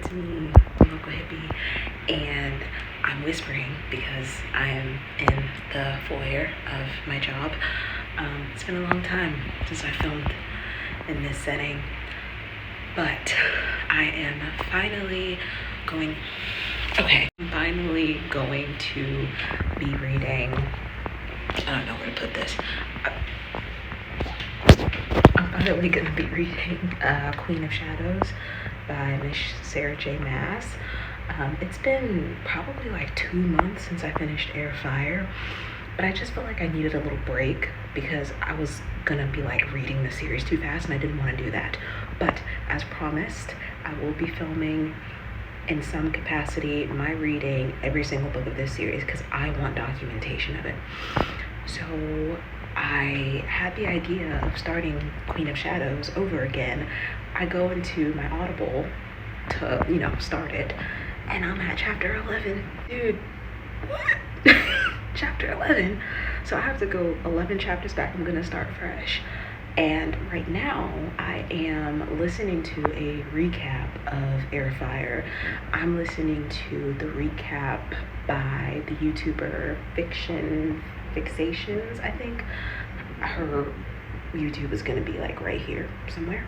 It's me, the local hippie, and I'm whispering because I am in the foyer of my job. It's been a long time since I filmed in this setting, but I am finally going. Okay, I'm finally going to be reading. I don't know where to put this. I'm finally going to be reading Queen of Shadows by Miss Sarah J. Maas. It's been probably like 2 months since I finished Air Fire, but I just felt like I needed a little break because I was gonna be like reading the series too fast and I didn't want to do that. But as promised, I will be filming in some capacity my reading every single book of this series because I want documentation of it. So I had the idea of starting Queen of Shadows over again. I go into my Audible to, start it, and I'm at chapter 11. Dude, what? Chapter 11. So I have to go 11 chapters back. I'm gonna start fresh. And right now, I am listening to a recap of Air Fire. I'm listening to the recap by the YouTuber Fixations, I think. Her YouTube is gonna be like right here somewhere.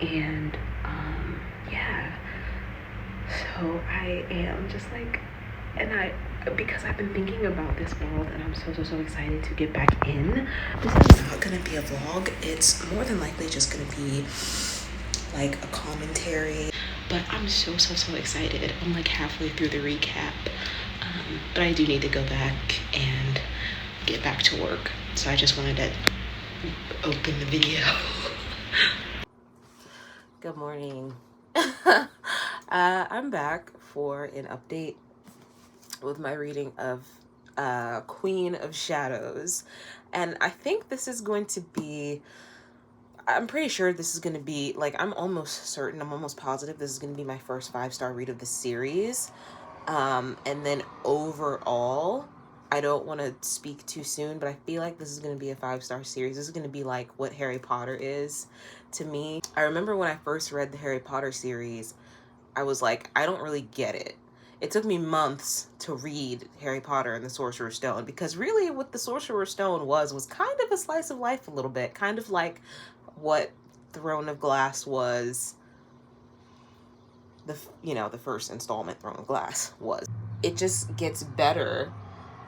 And yeah. So I am just like, because I've been thinking about this world and I'm so excited to get back in. This is not gonna be a vlog. It's more than likely just gonna be like a commentary. But I'm so excited. I'm like halfway through the recap. But I do need to go back and get back to work. So I just wanted to open the video. Good morning. I'm back for an update with my reading of Queen of Shadows. And I think this is going to be, I'm pretty sure this is going to be, like, I'm almost certain, I'm almost positive this is going to be my first 5-star read of the series. And then overall, I don't want to speak too soon, but I feel like this is going to be a 5-star series. This is going to be like what Harry Potter is to me. I remember when I first read the Harry Potter series, I was like, I don't really get it. It took me months to read Harry Potter and the Sorcerer's Stone, because really what the Sorcerer's Stone was kind of a slice of life a little bit, kind of like what Throne of Glass was, the first installment Throne of Glass was. It just gets better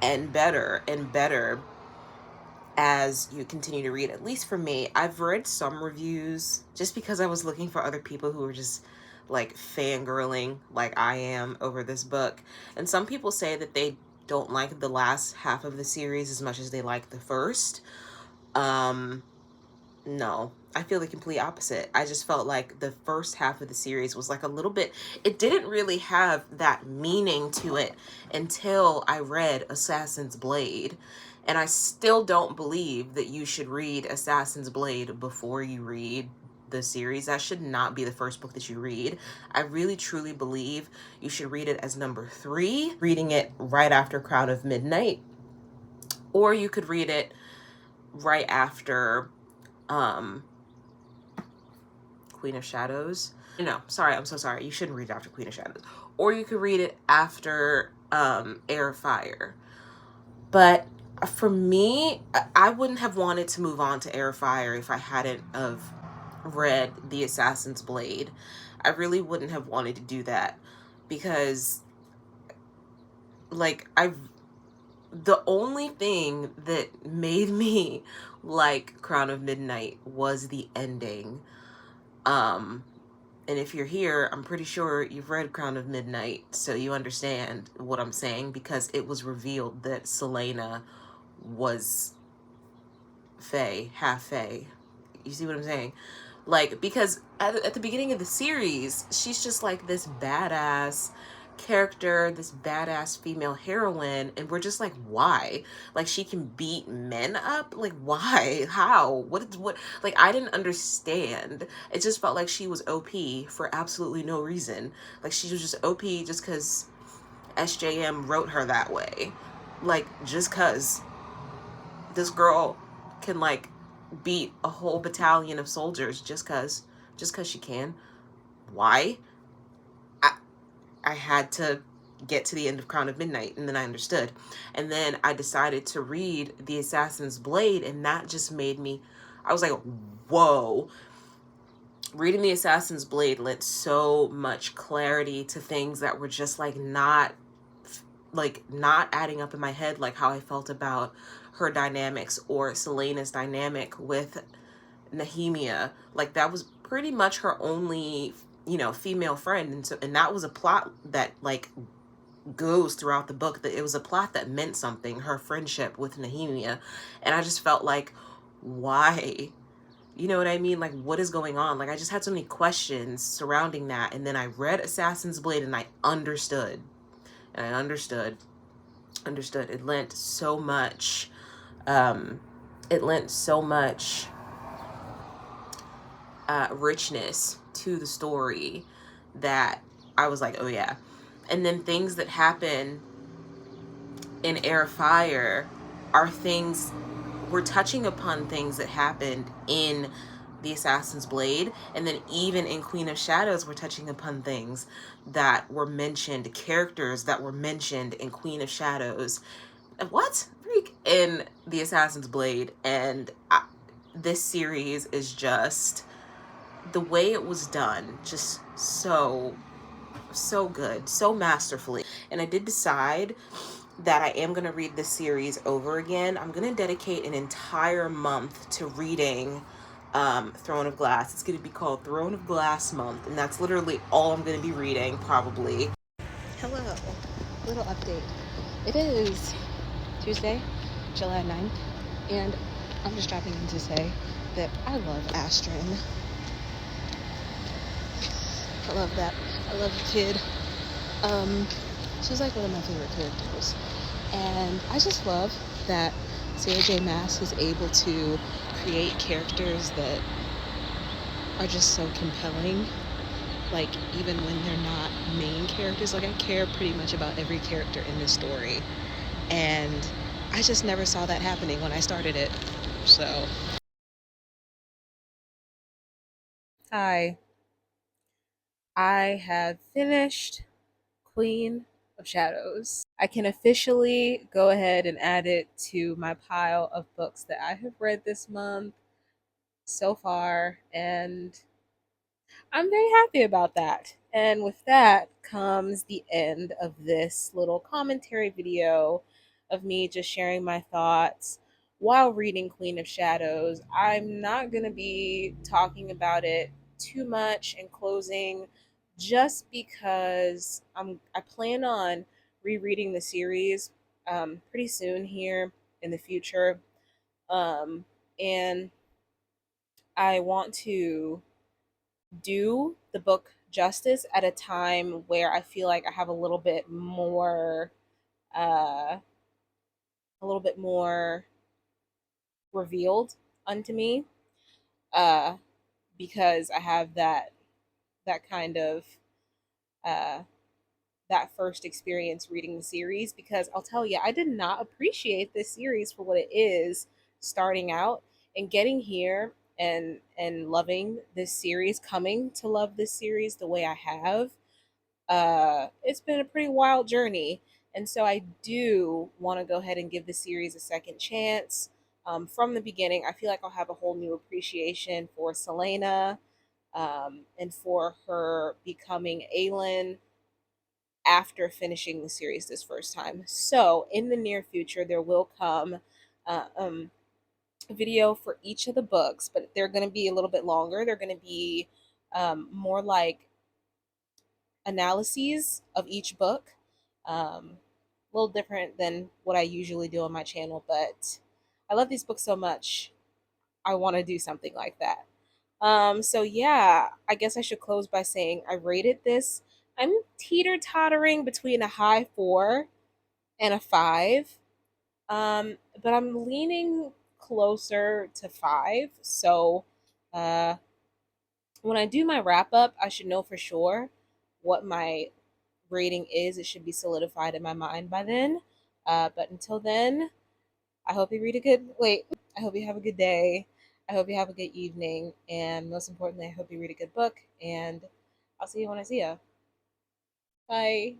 and better and better as you continue to read. At least for me, I've read some reviews just because I was looking for other people who were just like fangirling like I am over this book. And some people say that they don't like the last half of the series as much as they like the first. No, I feel the complete opposite. I just felt like the first half of the series was like a little bit, it didn't really have that meaning to it until I read Assassin's Blade. And I still don't believe that you should read Assassin's Blade before you read the series. That should not be the first book that you read. I really truly believe you should read it as number 3, reading it right after Crown of Midnight. Or you could read it right after Queen of Shadows. No, sorry, I'm so sorry. You shouldn't read it after Queen of Shadows. Or you could read it after Air Fire. But for me, I wouldn't have wanted to move on to Air Fire if I hadn't have read The Assassin's Blade. I really wouldn't have wanted to do that because, like, the only thing that made me like Crown of Midnight was the ending. And if you're here, I'm pretty sure you've read Crown of Midnight, so you understand what I'm saying, because it was revealed that Celaena was Fae, half Fae. You see what I'm saying? Like, because at the beginning of the series, she's just like this badass character, this badass female heroine, and we're just like, why? Like, she can beat men up? Like, why? How? What? Like, I didn't understand. It just felt like she was OP for absolutely no reason. Like, she was just OP just because SJM wrote her that way. Like, just because this girl can, like, beat a whole battalion of soldiers just because she can. Why? I had to get to the end of Crown of Midnight, and then I understood. And then I decided to read The Assassin's Blade, and that just made me, I was like, whoa. Reading The Assassin's Blade lent so much clarity to things that were just not adding up in my head, like how I felt about her dynamics or Celaena's dynamic with Nehemia. Like that was pretty much her only, female friend, and that was a plot that like goes throughout the book, that it was a plot that meant something, her friendship with Nehemia. And I just felt like, why? You know what I mean? Like, what is going on? Like, I just had so many questions surrounding that. And then I read Assassin's Blade and I understood. And I understood. It lent so much, um, it lent so much richness to the story that I was like, oh yeah. And then things that happen in Air of Fire are things, we're touching upon things that happened in the Assassin's Blade, and then even in Queen of Shadows we're touching upon things that were mentioned, characters that were mentioned in Queen of Shadows, what freak, in the Assassin's Blade. And this series is just, the way it was done, just so good, so masterfully. And I did decide that I am going to read this series over again. I'm going to dedicate an entire month to reading Throne of Glass. It's going to be called Throne of Glass Month, and that's literally all I'm going to be reading, probably. Hello, little update. It is Tuesday, July 9th, and I'm just dropping in to say that I love Astrid. I love that. I love the kid. She's like one of my favorite characters. And I just love that Sarah J. Maas is able to create characters that are just so compelling. Like, even when they're not main characters, like I care pretty much about every character in this story. And I just never saw that happening when I started it. So, hi. I have finished Queen of Shadows. I can officially go ahead and add it to my pile of books that I have read this month so far, and I'm very happy about that. And with that comes the end of this little commentary video of me just sharing my thoughts while reading Queen of Shadows. I'm not going to be talking about it too much in closing, just because I plan on rereading the series pretty soon here in the future. Um, and I want to do the book justice at a time where I feel like I have uh, a little bit more revealed unto me, uh, because I have that kind of uh, that first experience reading the series. Because I'll tell you, I did not appreciate this series for what it is starting out, and getting here and loving this series, coming to love this series the way I have. It's been a pretty wild journey. And so I do want to go ahead and give the series a second chance. From the beginning, I feel like I'll have a whole new appreciation for Celaena, and for her becoming Aelin after finishing the series this first time. So in the near future, there will come a video for each of the books, but they're going to be a little bit longer. They're going to be more like analyses of each book. A little different than what I usually do on my channel, but I love these books so much. I want to do something like that. So yeah, I guess I should close by saying I rated this. I'm teeter tottering between a high 4 and a 5. But I'm leaning closer to 5. So uh, when I do my wrap up, I should know for sure what my rating is. It should be solidified in my mind by then. But until then, I hope you read a good wait. I hope you have a good day. I hope you have a good evening. And most importantly, I hope you read a good book. And I'll see you when I see you. Bye.